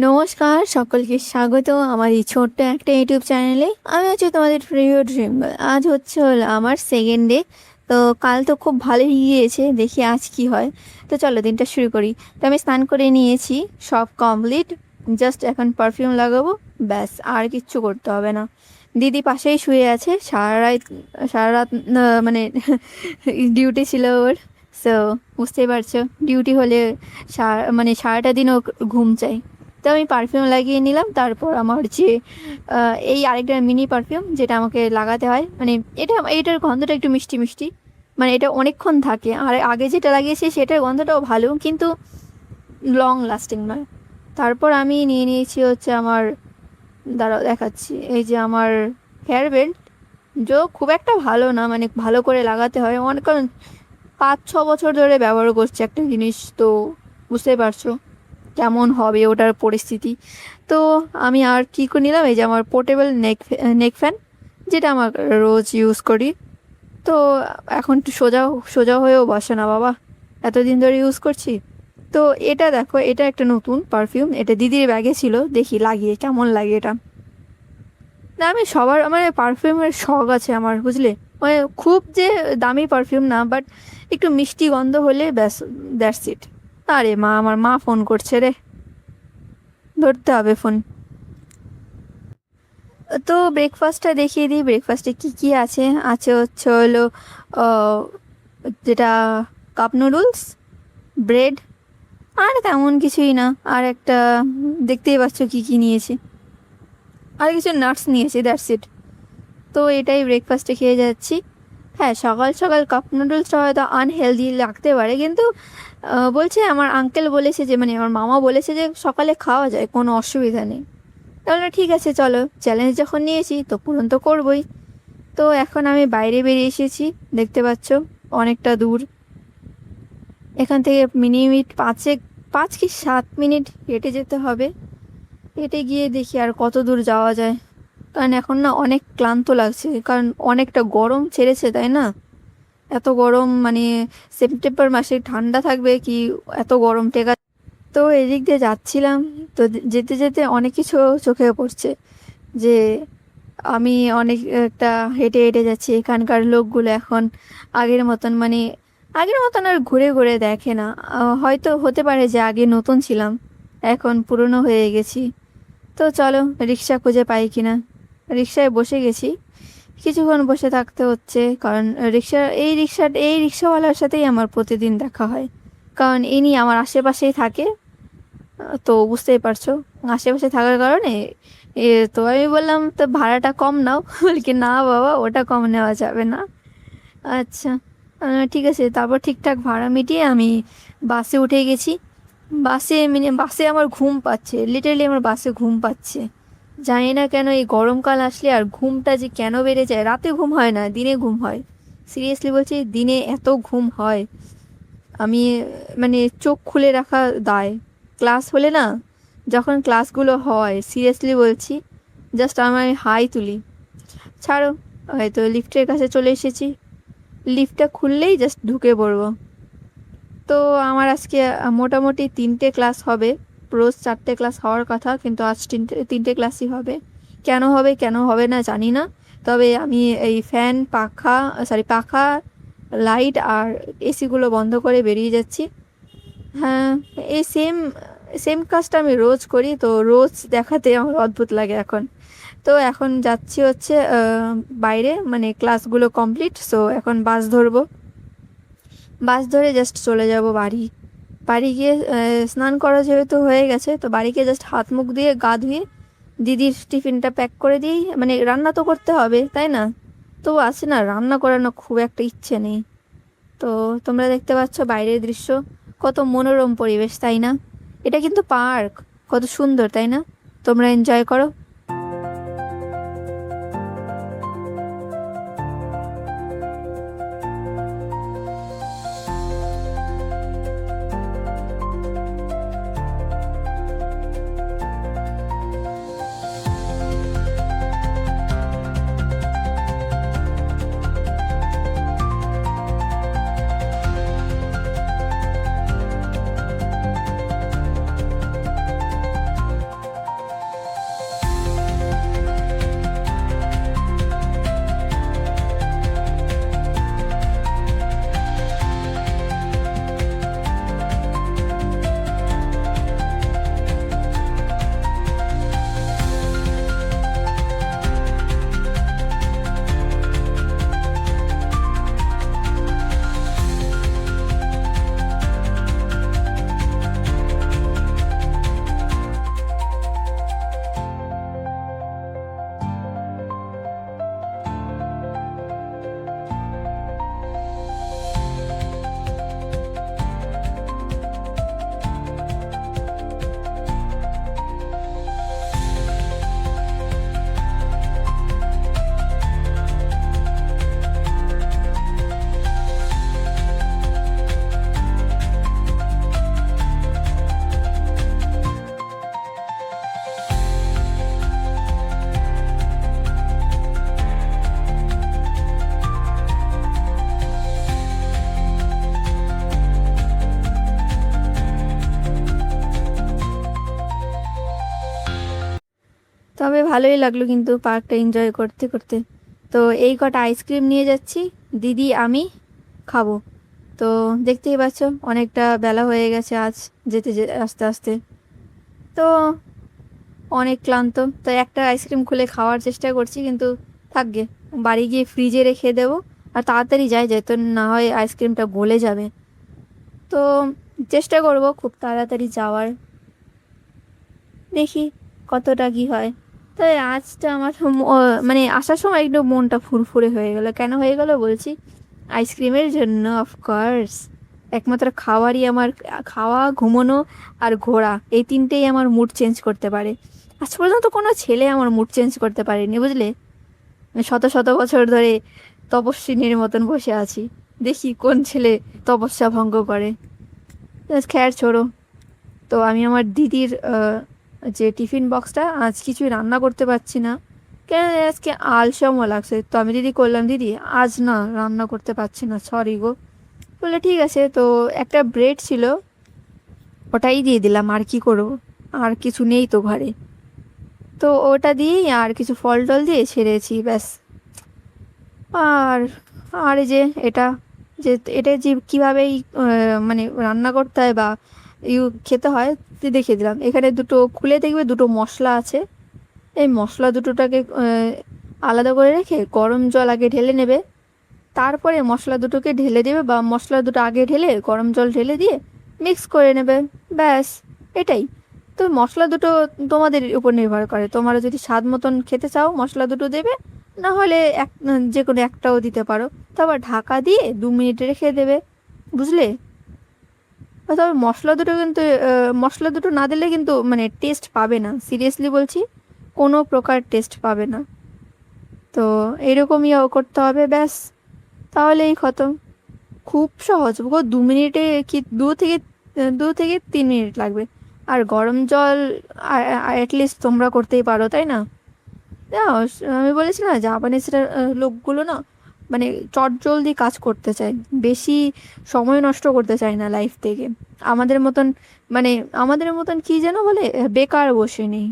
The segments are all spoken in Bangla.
নমস্কার, সকলকে স্বাগত আমার এই ছোট্ট একটা ইউটিউব চ্যানেলে। আমি হচ্ছে তোমাদের প্রিয় ড্রিম গার্ল। আজ হলো আমার সেকেন্ড ডে। তো কাল তো খুব ভালোই গিয়েছে, দেখি আজ কি হয়। তো চলো দিনটা শুরু করি। তো আমি স্নান করে নিয়েছি, সব কমপ্লিট। জাস্ট এখন পারফিউম লাগাবো, ব্যাস, আর কিচ্ছু করতে হবে না। দিদি পাশেই শুয়ে আছে, সারা রাত মানে ডিউটি ছিল ওর। সো বুঝতেই পারছো, ডিউটি হলে সারাটা দিন ও ঘুম চাই। তো আমি পারফিউম লাগিয়ে নিলাম। তারপর আমার যে এই আরেকটা মিনি পারফিউম, যেটা আমাকে লাগাতে হয়, মানে এটার গন্ধটা একটু মিষ্টি মিষ্টি, মানে এটা অনেকক্ষণ থাকে। আর আগে যেটা লাগিয়েছি সেটার গন্ধটাও ভালো, কিন্তু লং লাস্টিং নয়। তারপর আমি নিয়ে নিয়েছি হচ্ছে আমার, দাঁড়াও দেখাচ্ছি, এই যে আমার হেয়ার বেল্ট। খুব একটা ভালো না, মানে ভালো করে লাগাতে হয় অনেক, কারণ 5-6 বছর ধরে ব্যবহার করছি একটা জিনিস, তো বুঝতেই পারছো কেমন হবে ওটার পরিস্থিতি। তো আমি আর কী করে নিলাম, এই যে আমার পোর্টেবল নেক ফ্যান, যেটা আমার রোজ ইউজ করি। তো এখন একটু সোজা সোজা হয়েও বসে না বাবা, এতদিন ধরে ইউজ করছি। তো এটা দেখো, এটা একটা নতুন পারফিউম, এটা দিদির ব্যাগে ছিল, দেখি লাগিয়ে কেমন লাগে এটা। না, আমি সবার মানে পারফিউমের শখ আছে আমার, বুঝলে, মানে খুব যে দামি পারফিউম না, বাট একটু মিষ্টি গন্ধ হলে ব্যাস, দ্যাটস ইট। আরে মা, আমার মা ফোন করছে রে, ধরতে হবে ফোন। তো ব্রেকফাস্টটা দেখিয়ে দিই, ব্রেকফাস্টে কী কী আছে। আছে হচ্ছে হলো আহ, যেটা কাপ নুডলস, ব্রেড, আর তেমন কিছুই না। আর একটা, দেখতেই পাচ্ছ কী কী নিয়েছি, আর কিছু নাটস নিয়েছি, দ্যাটস ইট। তো এটাই ব্রেকফাস্টে খেয়ে যাচ্ছি। হ্যাঁ, সকাল সকাল কাপ নুডলসটা হয়তো আনহেলদি লাগতে পারে, কিন্তু বলছে আমার আঙ্কেল বলেছে যে, মানে আমার মামা বলেছে যে সকালে খাওয়া যায়, কোনো অসুবিধা নেই। তাহলে ঠিক আছে, চলো, চ্যালেঞ্জ যখন নিয়েছি তো পূরণ তো করবই। তো এখন আমি বাইরে বেরিয়ে এসেছি, দেখতে পাচ্ছ অনেকটা দূর। এখান থেকে মিনিট 5 কি 7 মিনিট হেঁটে যেতে হবে। হেঁটে গিয়ে দেখি আর কত দূর যাওয়া যায়, কারণ এখন না অনেক ক্লান্ত লাগছে, কারণ অনেকটা গরম ছেড়েছে, তাই না? এত গরম, মানে সেপ্টেম্বর মাসে ঠান্ডা থাকবে কি, এত গরম টেকা। তো এদিক দিয়ে যাচ্ছিলাম, তো যেতে যেতে অনেক কিছু চোখে পড়ছে, যে আমি অনেক একটা হেঁটে হেঁটে যাচ্ছি। এখানকার লোকগুলো এখন আগের মতন, মানে আগের মতন আর ঘুরে ঘুরে দেখে না। হয়তো হতে পারে যে আগে নতুন ছিলাম, এখন পুরনো হয়ে গেছি। তো চলো, রিক্সা খুঁজে পাই কিনা। রিক্সায় বসে গেছি, কিছুক্ষণ বসে থাকতে হচ্ছে, কারণ এই রিক্সাওয়ালার সাথেই আমার প্রতিদিন দেখা হয়, কারণ ইনি আমার আশেপাশেই থাকে। তো বুঝতেই পারছো, আশেপাশে থাকার কারণে তো আমি বললাম, তো ভাড়াটা কম নাও। বলি কি, না বাবা, ওটা কম নেওয়া যাবে না। আচ্ছা, ঠিক আছে। তারপর ঠিকঠাক ভাড়া মিটিয়ে আমি বাসে উঠে গেছি। বাসে আমার ঘুম পাচ্ছে, লিটারালি আমার বাসে ঘুম পাচ্ছে। জানি না কেন এই গরমকাল আসলে আর ঘুমটা যে কেন বেড়ে যায়। রাতে ঘুম হয় না, দিনে ঘুম হয়। সিরিয়াসলি বলছি, দিনে এত ঘুম হয়, আমি মানে চোখ খুলে রাখা দায়। ক্লাস হলে না, যখন ক্লাসগুলো হয়, সিরিয়াসলি বলছি, জাস্ট আমার হাই তুলি। ছাড়ো, হয়তো লিফটের কাছে চলে এসেছি, লিফটটা খুললেই জাস্ট ঢুকে পড়বো। তো আমার আজকে মোটামুটি 3টে ক্লাস হবে। রোজ 4টে ক্লাস হওয়ার কথা, কিন্তু আজ তিনটে ক্লাসই হবে। কেন হবে কেন হবে না জানি না, তবে আমি এই ফ্যান, পাখা, লাইট আর এসিগুলো বন্ধ করে বেরিয়ে যাচ্ছি। হ্যাঁ, এই সেম সেম কাজটা আমি রোজ করি, তো রোজ দেখাতে আমার অদ্ভুত লাগে এখন। তো এখন যাচ্ছি হচ্ছে বাইরে, মানে ক্লাসগুলো কমপ্লিট, সো এখন বাস ধরবো। বাস ধরে জাস্ট চলে যাব বাড়ি। বাড়ি গিয়ে স্নান করা যেহেতু হয়ে গেছে, তো বাড়ি গিয়ে জাস্ট হাত মুখ দিয়ে গা ধুয়ে দিদির টিফিনটা প্যাক করে দিই। মানে রান্না তো করতে হবে, তাই না? তো আছে না, রান্না করানো খুব একটা ইচ্ছে নেই। তো তোমরা দেখতে পাচ্ছ বাইরের দৃশ্য, কত মনোরম পরিবেশ, তাই না? এটা কিন্তু পার্ক, কত সুন্দর, তাই না? তোমরা এনজয় করো। তবে ভালোই লাগলো কিন্তু পার্কটা এনজয় করতে করতে। তো এই কটা আইসক্রিম নিয়ে যাচ্ছি, দিদি আমি খাবো। তো দেখতেই পাচ্ছ অনেকটা বেলা হয়ে গেছে আজ, যেতে আস্তে আস্তে। তো অনেক ক্লান্ত, তো একটা আইসক্রিম খুলে খাওয়ার চেষ্টা করছি, কিন্তু থাকবে, বাড়ি গিয়ে ফ্রিজে রেখে দেবো। আর তাড়াতাড়ি যাই যেত, না হয় আইসক্রিমটা গলে যাবে। তো চেষ্টা করব খুব তাড়াতাড়ি যাওয়ার, দেখি কতটা কি হয়। তো আজটা আমার মানে আসার সময় একটু মনটা ফুরফুরে হয়ে গেল। কেন হয়ে গেল বলছি, আইসক্রিমের জন্য অফকোর্স। একমাত্র খাওয়ারই আমার, খাওয়া, ঘুমোনো আর ঘোরা, এই তিনটেই আমার মুড চেঞ্জ করতে পারে। আজ পর্যন্ত কোনো ছেলে আমার মুড চেঞ্জ করতে পারেনি, বুঝলে। আমি শত শত বছর ধরে তপস্বিনীর মতন বসে আছি, দেখি কোন ছেলে তপস্যা ভঙ্গ করে। খ্যার ছোড়ো। তো আমি আমার দিদির যে টিফিন বক্সটা, আজ কিছুই রান্না করতে পারছি না, কেন আজকে আলসামও লাগছে। তো আমি দিদি করলাম, দিদি আজ না রান্না করতে পারছি না, সরি গো। বললে ঠিক আছে। তো একটা ব্রেড ছিল, ওটাই দিয়ে দিলাম, আর কি করবো, আর কিছু নেই তো ঘরে। তো ওটা দিয়েই আর কিছু ফল টল দিয়ে ছেড়েছি, ব্যাস। আর আর এই যে এটা, যে এটা যে কীভাবে মানে রান্না করতে হয় বা খেতে হয় দেখিয়ে দিলাম। এখানে দুটো খুলে দেখবে, দুটো মশলা আছে। এই মশলা দুটোটাকে আলাদা করে রেখে গরম জল আগে ঢেলে নেবে, তারপরে মশলা দুটোকে ঢেলে দেবে, বা মশলা দুটো আগে ঢেলে গরম জল ঢেলে দিয়ে মিক্স করে নেবে, ব্যাস। এটাই। তো মশলা দুটো তোমাদের উপর নির্ভর করে, তোমরা যদি স্বাদ মতন খেতে চাও মশলা দুটো দেবে, না হলে যে কোনো একটাও দিতে পারো। তারপর ঢাকা দিয়ে 2 মিনিট রেখে দেবে, বুঝলে। তবে মশলা দুটো কিন্তু মশলা দুটো না দিলে কিন্তু মানে টেস্ট পাবে না, সিরিয়াসলি বলছি, কোনো প্রকার টেস্ট পাবে না। তো এরকমই করতে হবে, ব্যাস। তাহলেই খতম। খুব সহজ গো, 2 মিনিটে কি 2 থেকে 3 মিনিট লাগবে। আর গরম জল অ্যাটলিস্ট তোমরা করতেই পারো, তাই না? জানো, আমি বলেছি না, জাপানিজরা লোকগুলো না মানে চটজলদি কাজ করতে চায়, বেশি সময় নষ্ট করতে চায় না লাইফ থেকে। আমাদের মতন, মানে আমাদের মতন কি যেন বলে, বেকার বসে নেই।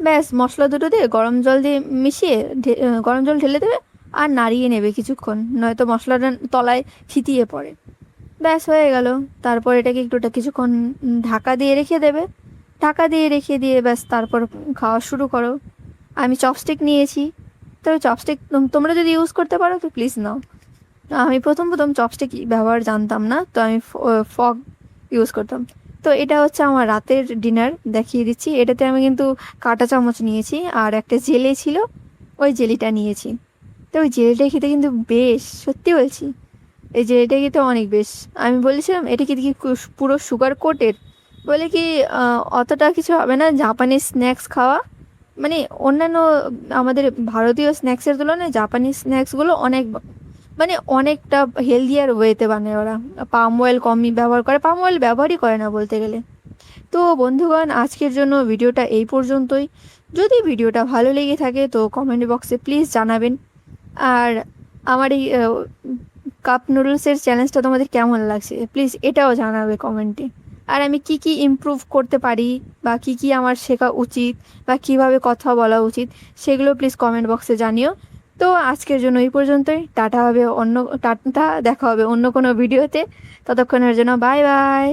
ব্যাস, মশলা দুটো দিয়ে গরম জল দিয়ে মিশিয়ে গরম জল ঢেলে দেবে, আর নাড়িয়ে নেবে কিছুক্ষণ, নয়তো মশলাটা তলায় থিতিয়ে পড়ে। ব্যাস হয়ে গেল। তারপর এটাকে একটুটা কিছুক্ষণ ঢাকা দিয়ে রেখে দেবে, ঢাকা দিয়ে রেখে দিয়ে ব্যাস তারপর খাওয়া শুরু করো। আমি চপস্টিক নিয়েছি, তবে চপস্টিক তোমরা যদি ইউজ করতে পারো তো প্লিজ নাও। আমি প্রথম প্রথম চপস্টিক ব্যবহার জানতাম না, তো আমি ফগ ইউজ করতাম। তো এটা হচ্ছে আমার রাতের ডিনার, দেখিয়ে দিচ্ছি। এটাতে আমি কিন্তু কাঁটা চামচ নিয়েছি, আর একটা জেলি ছিল, ওই জেলিটা নিয়েছি। তো ওই জেলিটা খেতে কিন্তু বেশ, সত্যি বলছি, এই জেলিটা খেতে অনেক বেশ। আমি বলেছিলাম এটা কি পুরো সুগার কোটেড, বলে কি অতটা কিছু হবে না, জাপানিজ স্ন্যাক্স খাওয়া, মানে অন্যান্য আমাদের ভারতীয় স্ন্যাক্সের তুলনায় জাপানিজ স্ন্যাক্সগুলো অনেক, মানে অনেকটা হেলদিয়ার ওয়েতে বানায় ওরা। পাম অয়েল কমই ব্যবহার করে, পাম অয়েল ব্যবহারই করে না বলতে গেলে। তো বন্ধুগণ, আজকের জন্য ভিডিওটা এই পর্যন্তই। যদি ভিডিওটা ভালো লেগে থাকে তো কমেন্ট বক্সে প্লিজ জানাবেন। আর আমার এই কাপ নুডলসের চ্যালেঞ্জটা তোমাদের কেমন লাগছে প্লিজ এটাও জানাবে কমেন্টে। আর আমি কি কি ইমপ্রুভ করতে পারি, বা কি কি আমার শেখা উচিত, বা কিভাবে কথা বলা উচিত, সেগুলো প্লিজ কমেন্ট বক্সে জানিও। তো আজকের জন্য এই পর্যন্তই, টাটা, দেখা হবে অন্য কোনো ভিডিওতে। ততক্ষণের জন্য বাই বাই।